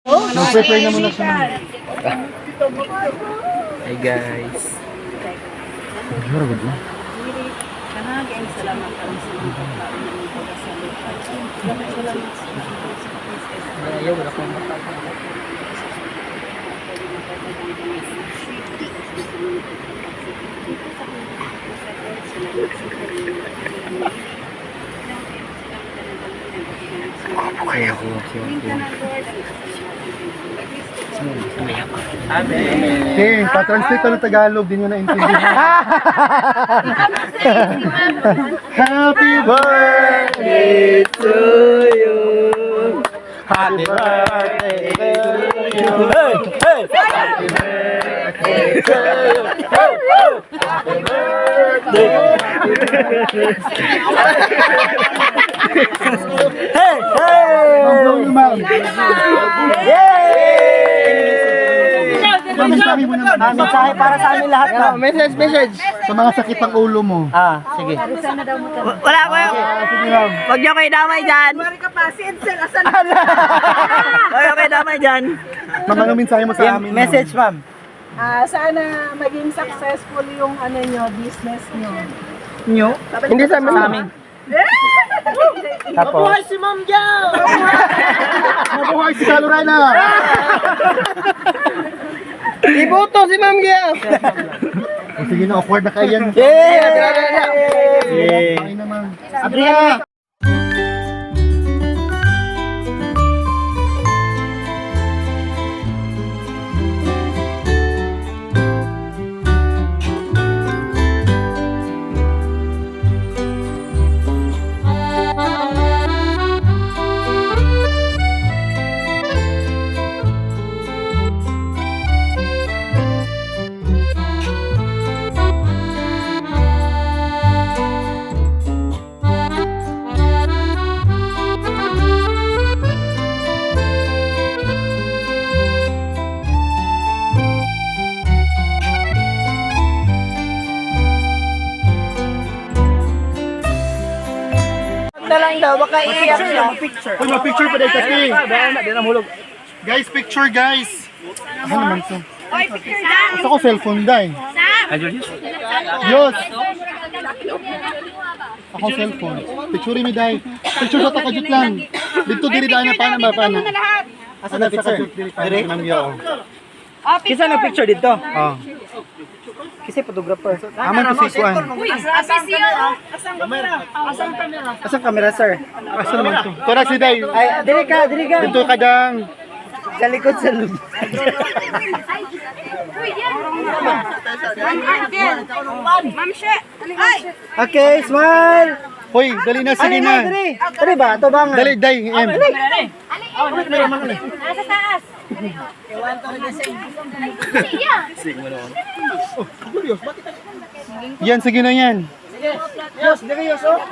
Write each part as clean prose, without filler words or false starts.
Nag-prepare na muna siya. Hi guys. Ano ba ito? Ayaw, wala akong Ako kaya ko. Okay, pa-translate ko ng Tagalog, di nyo na-intindihan. Happy birthday to you. Happy birthday to you. Hey, hey. Happy birthday to you. Happy birthday. Hey, hey. Yay! Sabi mo naman. mensahe para sa amin lahat na. Message. Sa mga sakit ng ulo mo. Sige. Wala ko yung... Sige, ma'am. Huwag niyo kayo damay dyan. Mari ka pa, si Edsel, asan? Huwag niyo kayo damay dyan. Ma'am, anong mensahe mo sa amin? Message, ma'am. Sana maging successful yung business nyo. Nyo? Hindi sa amin. Tapos, Si Ma'am Giao! Mabuhay si Calorana! iboto si Ma'am Gia. Sige na, awkward na kayo yan. Yay! Ay naman. Adria! Na lang daw, baka iiyak siya. Uy, ma-picture pa dahil kasi. Guys, picture guys. Ano naman to? Gusto ko cellphone dahil. Yos! Ako cellphone. Picture mi dahil. Picture sa takajut lang. Dito diri dahil na paano ba paano? Asa na picture? Diri? Kisa na picture dito? Oh. Kasi photographer. Aman to si Kuan. Asang camera, sir? Asa naman to? Tara si Day. Ay, dili ka. Dito kadang. Sa likod sa loob. Okay, smile! Hoy, dali na sige na. Dali ba? Ito ba nga? Dali, Day. Em. Nasa taas. Yan, sige na yan.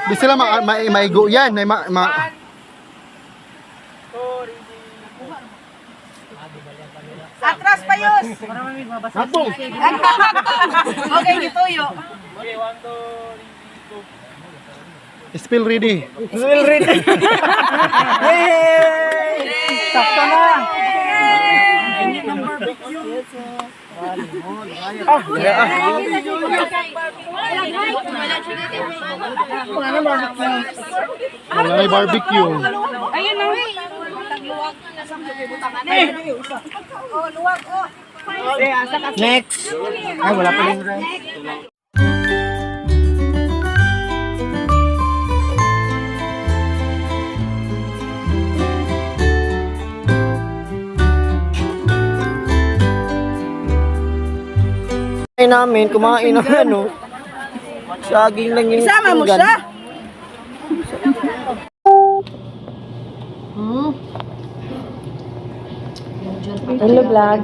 Di sila maigo yan. Atras pa yun! Okay, gituyo. Spill ready. Will read. Yay! Sakto na. Wala may barbecue. Ayun na. Luwag, oh. Next. Ay, wala pa yung rice. Namin kumain ng ano. Saging lang yung Isama mo pinggan. siya. Hello, vlog.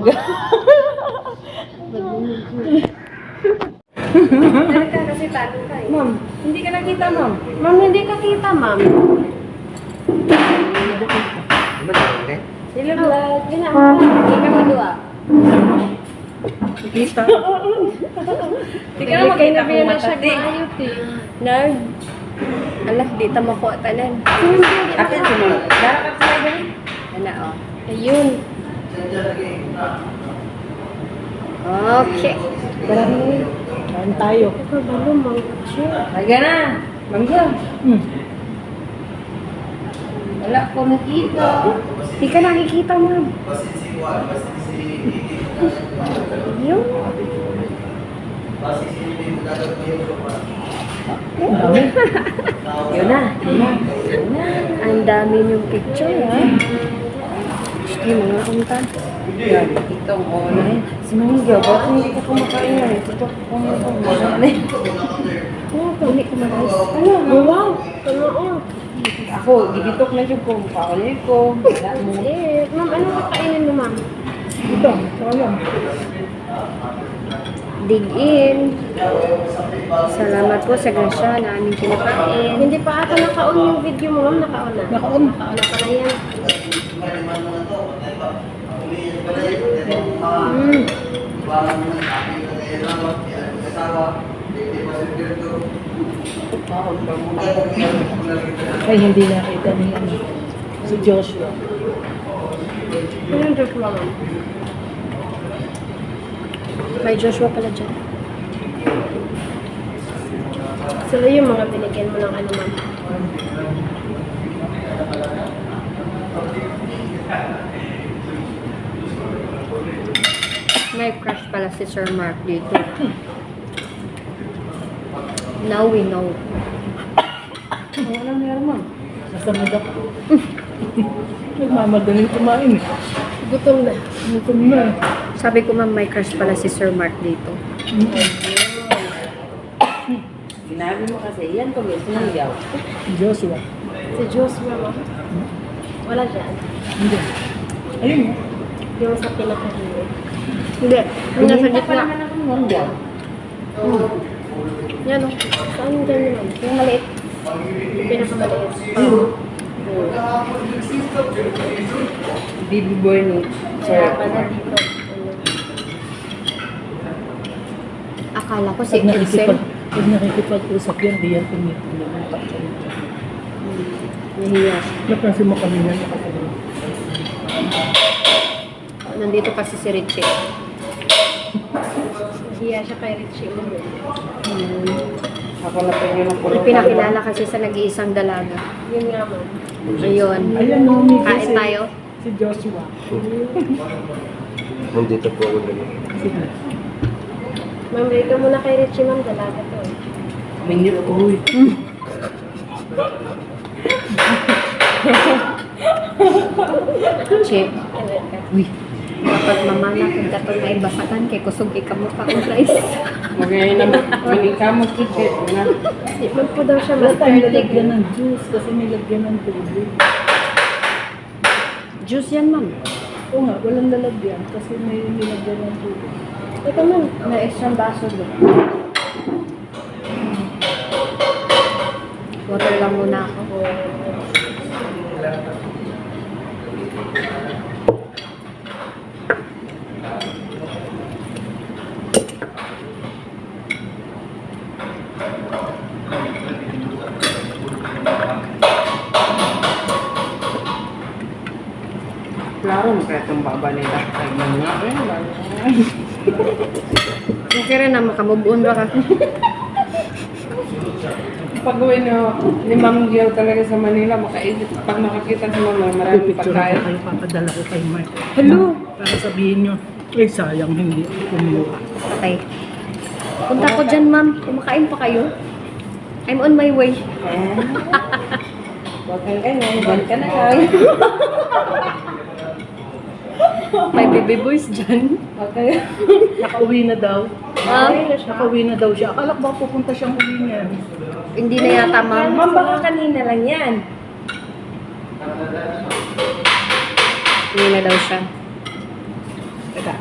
Ma'am, hindi ka nakita, ma'am. Ma'am, hindi ka kita, ma'am. Hello, vlog. Hindi ka madua. Kita. Hindi ka na makita na siya kaayot eh. Nag. Alah, di ta makuha tanan. Akin sumunod. Ano, oh. Ayun. Okay. Kain tayo. Lagyan na. Mangga. Wala ko nakita. Di ka nakikita, ma'am. Yun. Yun na. Ang dami yung picture, ha? Gusto yung mga kunta. Yan, itong online. Si Mangga, bakit hindi ka kumakain na? Ito ko kumakain. Oo, hindi kumakain. Wow! Ako, gigitok na siya kung paulay ko. Ma'am, ano kakainin mo, ma'am? Ito, sayang. Dig in. Salamat po sa grasya na aming kinakain. Hindi pa ata naka-on yung video mo, ma'am. Naka-on na. Naka-on. Naka-on na pala yan. Ay, hindi nakita ni ano, si Joshua. Ano yung Joshua, ma'am? May Joshua pala dyan. Sila yung mga binigyan mo ng ano, ma'am. May crush pala si Sir Mark dito. Now we know. Wala meron, ma'am. Nasamad ako. Nagmamadaling kumain. Gutom na. Gutom na. Sabi ko, ma'am, may crush pala si Sir Mark dito. Sinabi mo kasi, yan ko may sinangyaw. Joshua. Si Joshua, ma'am. Wala dyan. Hindi. Ayun. Yung sa pinakahili. Hindi. Yung nasa gitna. Yan o. Saan yung ganyan, ma'am? Yung maliit. Yung pinakamaliit. Baby boy ni Kaya pala dito. Akala ko si Ilsen. Pag nakikipag-usap yan, di yan tumitulong. Nahiya. Napansin mo kami na nakasabi. Nandito kasi si Richie. Nahiya siya kay Richie. Ako na tayo ng kulong. Ipinakilala kasi sa nag-iisang dalaga. Yun nga, ma'am. Ayun. Ayan, mami. Kain tayo. Si Joshua. Nandito po ako dali. Sige. Ma'am, rito muna kay Richie, ma'am. Dalaga to. Minyo. Uy. Chip. Uy. Dapat mamana kung katong na ibasakan kay kusog ikamukha ko guys. Magayon na manika mo kikit na. Di man po daw siya Basta master nilagyan ng juice kasi nilagyan ng tubig. Juice yan, ma'am. Oo nga, walang lalagyan kasi may nilagyan ng tubig. Ito, ma'am. May extra baso doon. Water lang muna ako. Klaro mo kaya itong baba nila. Ay, mga. Okay rin na makamove-on ba ka? Pag gawin ni Ma'am Gil talaga sa Manila, makaisip. Pag nakakita sa Ma'am, maraming Picture ko pagkain. kayo, papadala ko kay Mark. Hello? Para sabihin nyo, ay sayang hindi kumuha. Patay. Punta ko dyan, ma'am. Kumakain pa kayo? I'm on my way. Huwag kang ganyan, gan ka na lang. May baby boys dyan. Okay. Nakauwi na daw. Ah, Nakauwi na daw siya. Akala ko ba pupunta siyang uwi niya. hindi na yata, ma'am. Ma'am, baka kanina lang yan. Hindi na daw siya. Teka.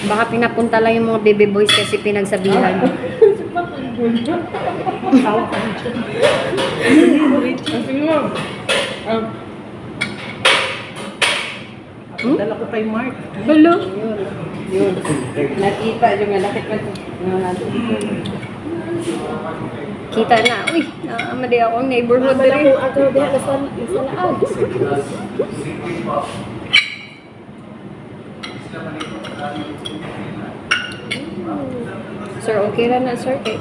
Baka pinapunta lang yung mga baby boys kasi pinagsabihan. Sige mo. Dala ko kay Mark. Hello? Yun. Nakita yung malakit pa. Kita na. Uy, naamadi ako ang neighborhood rin. Ato diha sa laag. Sir, okay ra na, sir. Kay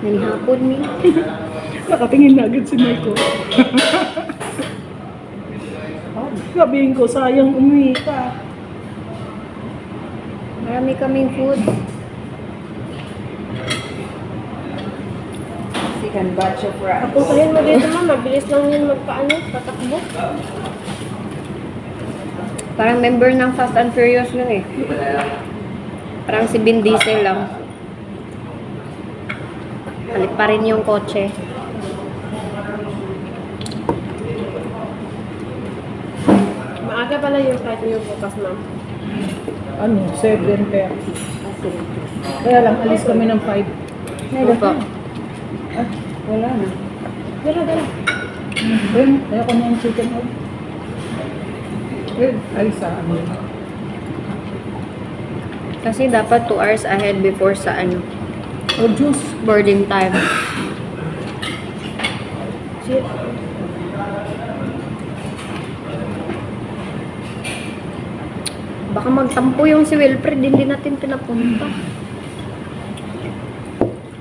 nanihapon mi. Nakatingin na agad si Marco. Sabihin ko, sayang umuwi ka. Marami kaming food. Second batch of rice. Puntahin mo dito, ma'am. Mabilis lang yun patakbo. Parang member ng Fast and Furious lang eh. Parang si Vin Diesel lang. Palit pa rin yung kotse. Maaga pala yung flight niyo bukas, ma'am. 7:30. Kaya lang, alis kami ng 5. Opo. Wala na. Dala. Ayoko na yung chicken oil. Alis sa amin. Kasi dapat 2 hours ahead before sa O juice. boarding time. Baka magtampo yung si Wilfred, hindi natin pinapunta.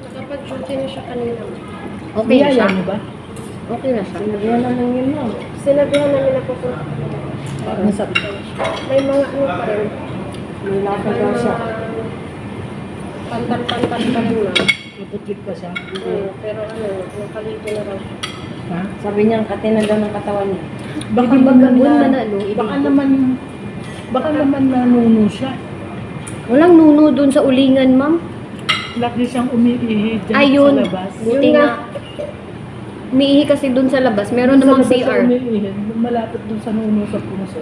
Nakapag-duty na siya kanina. Okay na siya. Biyaya mo ba? Okay na siya. Sinabihan namin yun, ma'am. Sinabihan namin na pupunta. Ano sabi? May mga ano pa rin. May lakad na siya. Pantan-pantan pa rin na. Iputlit pa siya. Pero nakalito na raw siya. Ha? Sabi niya, katinan daw ng katawan niya. Baka Hindi naman maganda na, na, no? baka naman nanuno siya. Walang nuno dun sa ulingan, ma'am. Lagi siyang umiihi dyan Ayun. sa labas. Buti Yun nga. Umiihi kasi dun sa labas. Meron Sa namang labas siya CR. umiihi, malapit dun sa nuno sa puso.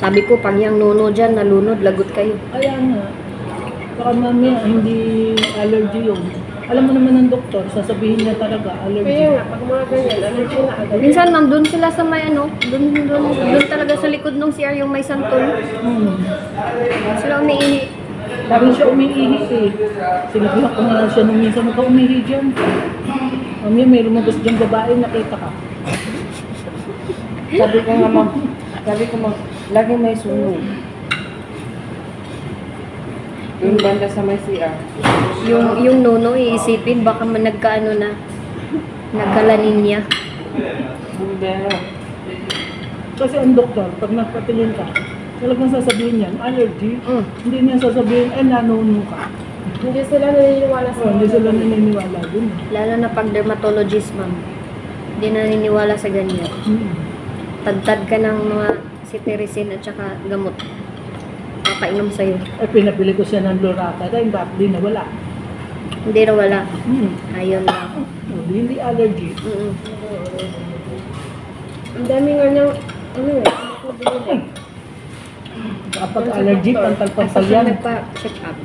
Sabi ko, pag yung nuno dyan, nalunod, lagot kayo. Kaya nga, baka mamaya hindi allergy yun. Alam mo naman ng doktor, sasabihin niya talaga allergy. Kaya nga, pag mga ganyan, allergy na agad. Minsan, ma'am, dun sila sa may dun talaga sa likod ng CR yung may santol. Sila umiihi. Lagi siya umiihi eh. Sinabihan ko na siya nung minsan, huwag ka umiihi dyan. Mamaya may lumabas dyan babae, nakita ka. Sabi ko nga, ma'am, lagi may sunog. Yung banda sa may CR. Yung nuno, iisipin, baka man nagkaano na, nagkalanin niya. Pero, Kasi ang doktor, pag nagpatingin ka, talagang sasabihin niya, allergy. Hindi niya sasabihin, nanuno ka. hindi sila naniniwala sa Hindi sila naniniwala dun. Lalo na pag dermatologist, ma'am. Hindi naniniwala sa ganyan. Tagtad ka ng mga cetirizine at saka gamot. Papainom sa'yo. Pinabili ko siya ng Lorata dahil bakit di nawala. Hindi na wala. Ayun lang. Hindi allergy. Ang dami nga niyang, Kapag allergy, pantal-pantal yan. Nagpa-check up.